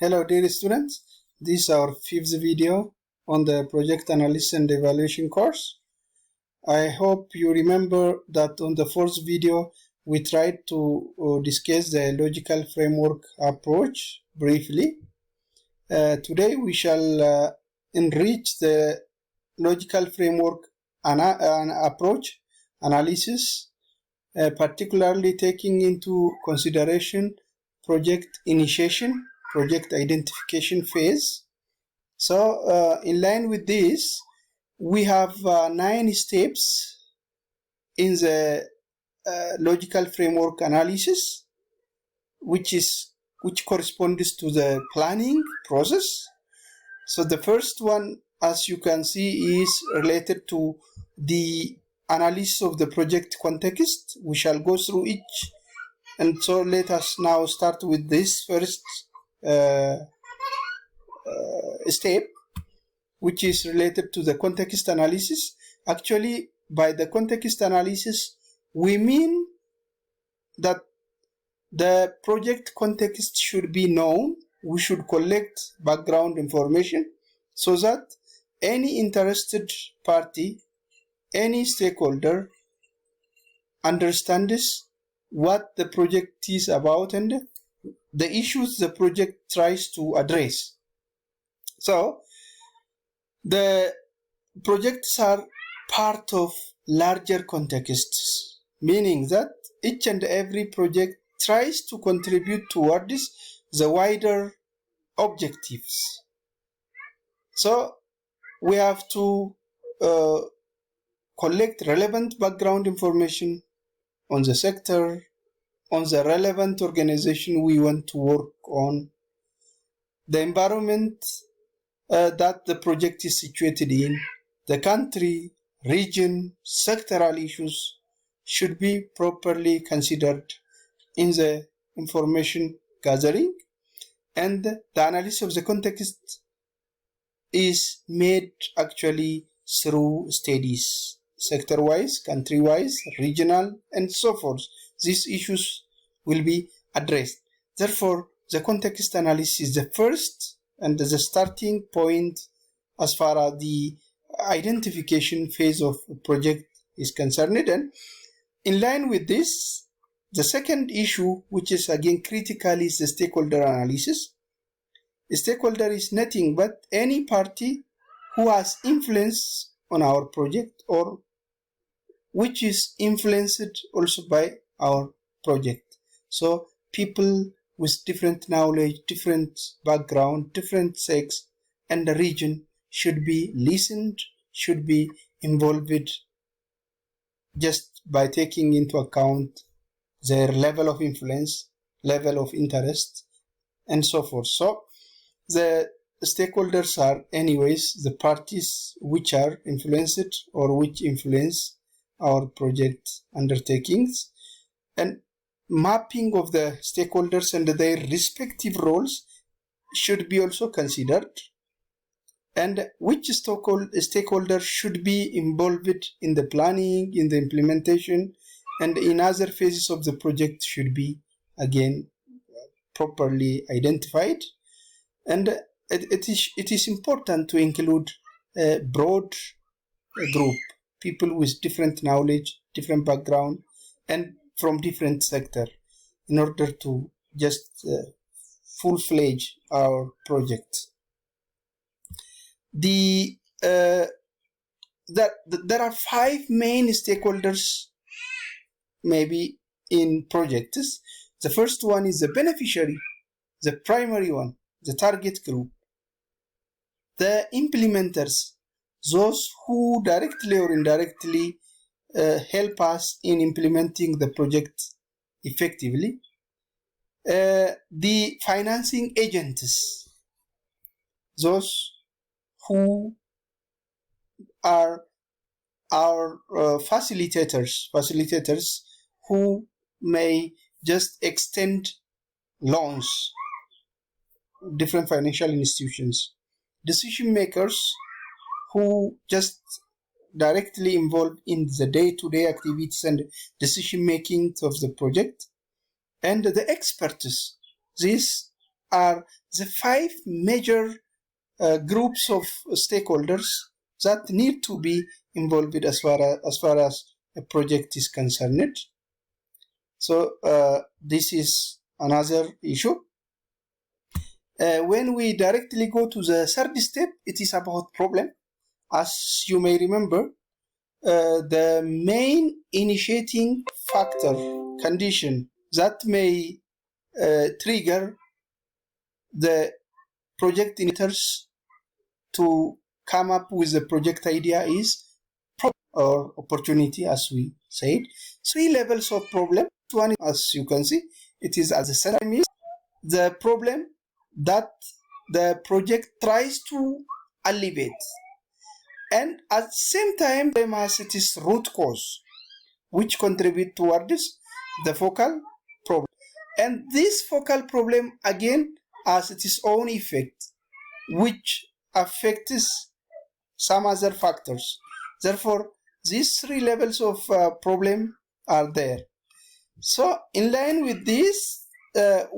Hello dear students, this is our fifth video on the project analysis and evaluation course. I hope you remember that on the fourth video we tried to discuss the logical framework approach briefly. Today we shall enrich the logical framework approach analysis, particularly taking into consideration project initiation, project identification phase. So in line with this, we have 9 steps in the logical framework analysis, which corresponds to the planning process. So the first one, as you can see, is related to the analysis of the project context. We shall go through each, and so let us now start with this first step, which is related to the context analysis. Actually, by the context analysis, we mean that the project context should be known. We should collect background information so that any interested party, any stakeholder understands what the project is about and the issues the project tries to address. So the projects are part of larger contexts, meaning that each and every project tries to contribute towards the wider objectives. So we have to collect relevant background information on the sector, on the relevant organization we want to work on, the environment that the project is situated in, the country, region, sectoral issues should be properly considered in the information gathering, and the analysis of the context is made actually through studies, sector-wise, country-wise, regional, and so forth. These issues will be addressed. Therefore, the context analysis is the first and the starting point as far as the identification phase of a project is concerned. And in line with this, the second issue, which is again critical, is the stakeholder analysis. A stakeholder is nothing but any party who has influence on our project or which is influenced also by our project. So people with different knowledge, different background, different sex, and the region should be listened, should be involved just by taking into account their level of influence, level of interest, and so forth. So the stakeholders are anyways the parties which are influenced or which influence our project undertakings, and mapping of the stakeholders and their respective roles should be also considered, and which stakeholder should be involved in the planning, in the implementation, and in other phases of the project should be again properly identified. And it is important to include a broad group, people with different knowledge, different background, and from different sector, in order to just full-fledged our project. There are 5 main stakeholders maybe in projects. The first one is the beneficiary, the primary one, the target group, the implementers, those who directly or indirectly help us in implementing the project effectively, the financing agents, those who are our facilitators who may just extend loans, different financial institutions, decision makers who just directly involved in the day-to-day activities and decision making of the project, and the experts. These are the 5 major groups of stakeholders that need to be involved as far as a project is concerned. So this is another issue. When we directly go to the third step, it is about problem. As you may remember, the main initiating factor, condition that may trigger the project initiators to come up with the project idea is problem or opportunity, as we said. 3 levels of problem. One, as you can see, it is at the center, means the problem that the project tries to alleviate, and at the same time it has its root cause which contribute towards the focal problem, and this focal problem again has its own effect which affects some other factors. Therefore these 3 levels of problem are there. So in line with this,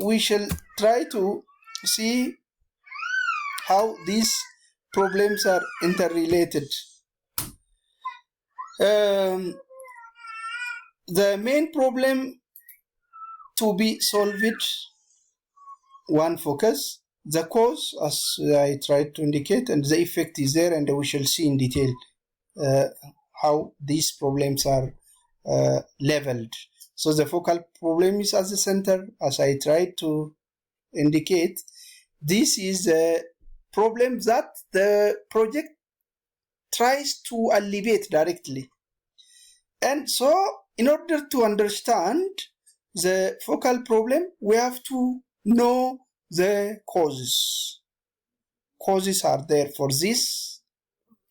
we shall try to see how these problems are interrelated. The main problem to be solved, one focus, the cause, as I tried to indicate, and the effect is there, and we shall see in detail how these problems are leveled. So the focal problem is at the center, as I tried to indicate. This is a problem that the project tries to alleviate directly. And so in order to understand the focal problem, we have to know the causes. Causes are there for this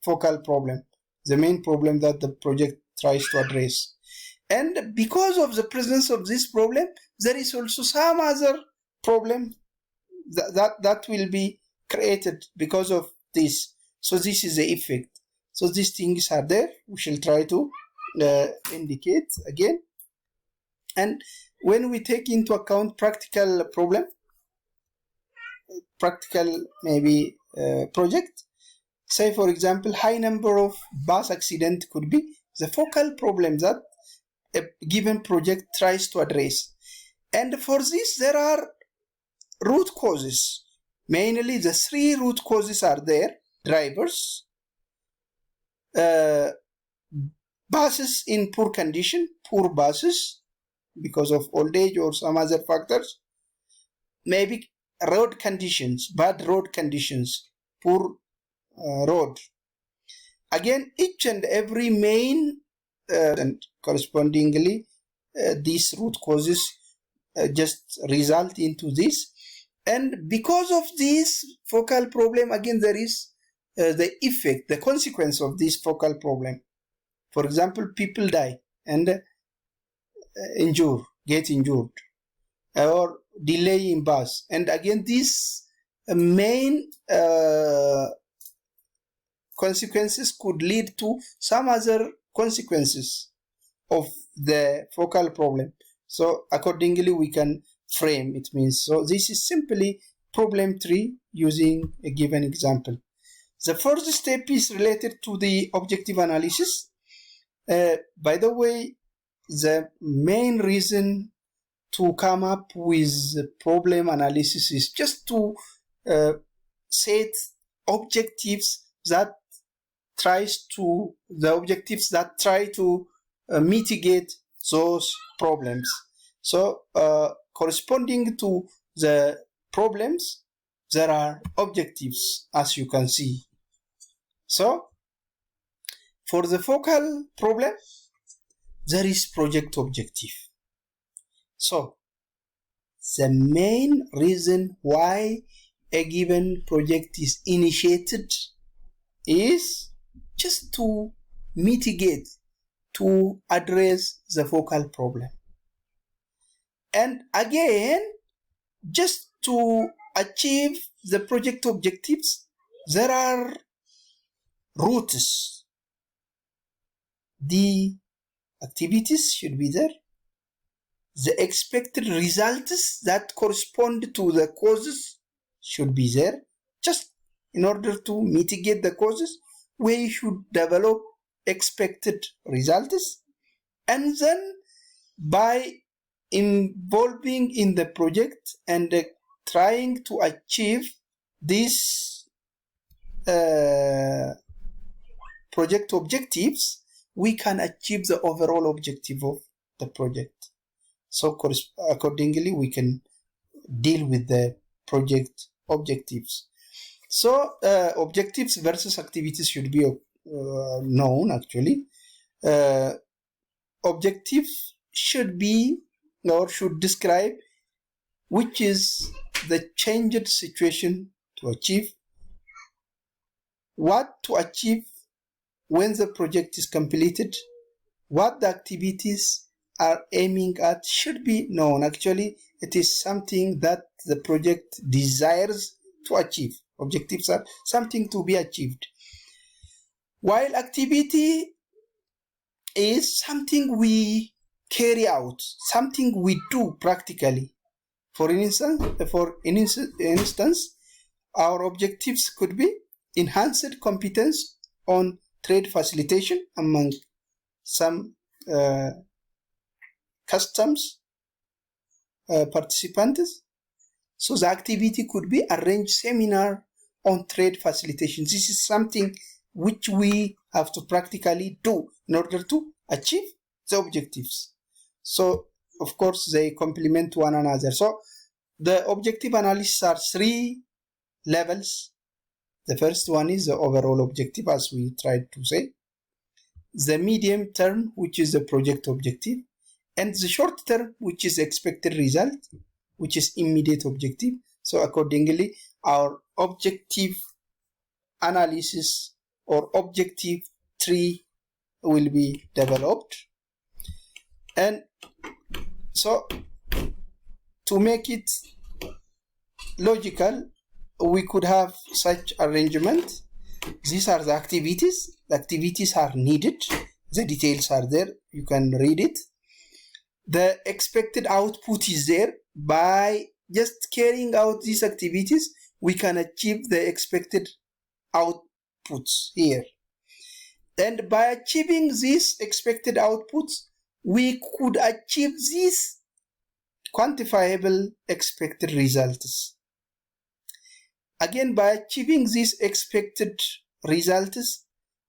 focal problem, the main problem that the project tries to address. And because of the presence of this problem, there is also some other problem that will be created because of this. So this is the effect. So these things are there. We shall try to indicate again. And when we take into account practical problem, practical maybe project, say for example, high number of bus accident could be the focal problem that a given project tries to address. And for this there are root causes. Mainly the 3 root causes are there: drivers, buses in poor condition, poor buses because of old age or some other factors, maybe road conditions, bad road conditions, poor road. Again, each and every main and correspondingly these root causes just result into this. And because of this focal problem, again there is the effect, the consequence of this focal problem. For example, people die and get injured, or delay in bus. And again, these main consequences could lead to some other consequences of the focal problem. So accordingly we can frame it, means. So this is simply problem 3 using a given example. The first step is related to the objective analysis. By the way, the main reason to come up with problem analysis is just to set objectives that try to mitigate those problems. So corresponding to the problems, there are objectives, as you can see. So for the focal problem, there is project objective. So the main reason why a given project is initiated is just to mitigate, to address the focal problem. And again, just to achieve the project objectives, there are routes. The activities should be there. The expected results that correspond to the causes should be there. Just in order to mitigate the causes, we should develop expected results, and then by involving in the project and trying to achieve these project objectives, we can achieve the overall objective of the project. So accordingly, we can deal with the project objectives. So objectives versus activities should be known actually. Objective should be or should describe which is the changed situation to achieve, what to achieve when the project is completed, what the activities are aiming at should be known. Actually, it is something that the project desires to achieve. Objectives are something to be achieved, while activity is something we carry out, something we do practically. For instance, our objectives could be enhanced competence on trade facilitation among some customs participants. So the activity could be arrange seminar on trade facilitation. This is something which we have to practically do in order to achieve the objectives. So of course they complement one another. So the objective analysis are 3 levels. The first one is the overall objective, as we tried to say, the medium term, which is the project objective, and the short term, which is expected result, which is immediate objective. So accordingly, our objective analysis or objective tree will be developed. And so to make it logical, we could have such arrangement. These are the activities. The activities are needed. The details are there. You can read it. The expected output is there. By just carrying out these activities, we can achieve the expected outputs here. And by achieving these expected outputs, we could achieve these quantifiable expected results. Again, by achieving these expected results,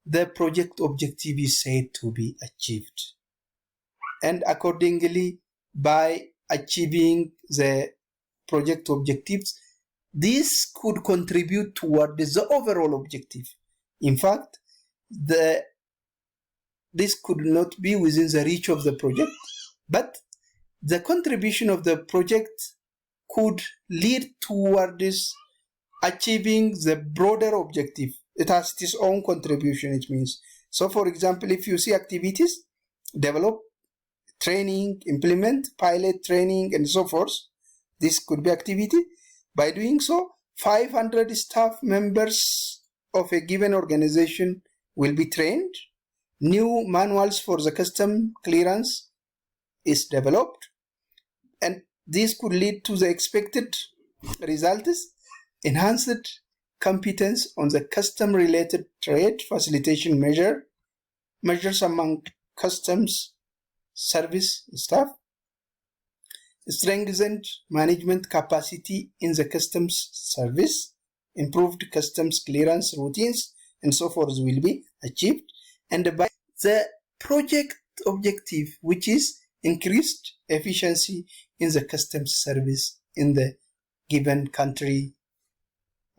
the project objective is said to be achieved. And accordingly, by achieving the project objectives, this could contribute toward the overall objective. In fact, this could not be within the reach of the project, but the contribution of the project could lead towards achieving the broader objective. It has its own contribution, it means. So for example, if you see activities, develop, training, implement, pilot, training, and so forth, this could be activity. By doing so, 500 staff members of a given organization will be trained. New manuals for the custom clearance is developed, and this could lead to the expected results. Enhanced competence on the custom-related trade facilitation measures among customs service staff. Strengthened management capacity in the customs service. Improved customs clearance routines and so forth will be achieved. And by the project objective, which is increased efficiency in the customs service in the given country,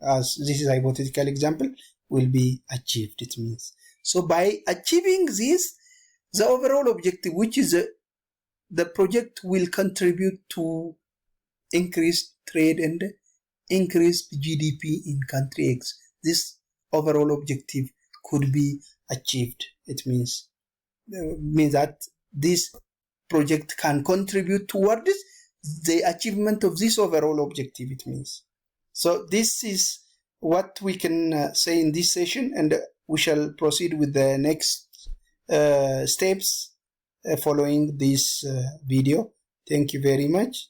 as this is a hypothetical example, will be achieved, it means. So by achieving this, the overall objective, which is the project will contribute to increased trade and increased GDP in country X. This overall objective could be achieved. It means that this project can contribute towards the achievement of this overall objective, it means. So this is what we can say in this session, and we shall proceed with the next steps following this video. Thank you very much.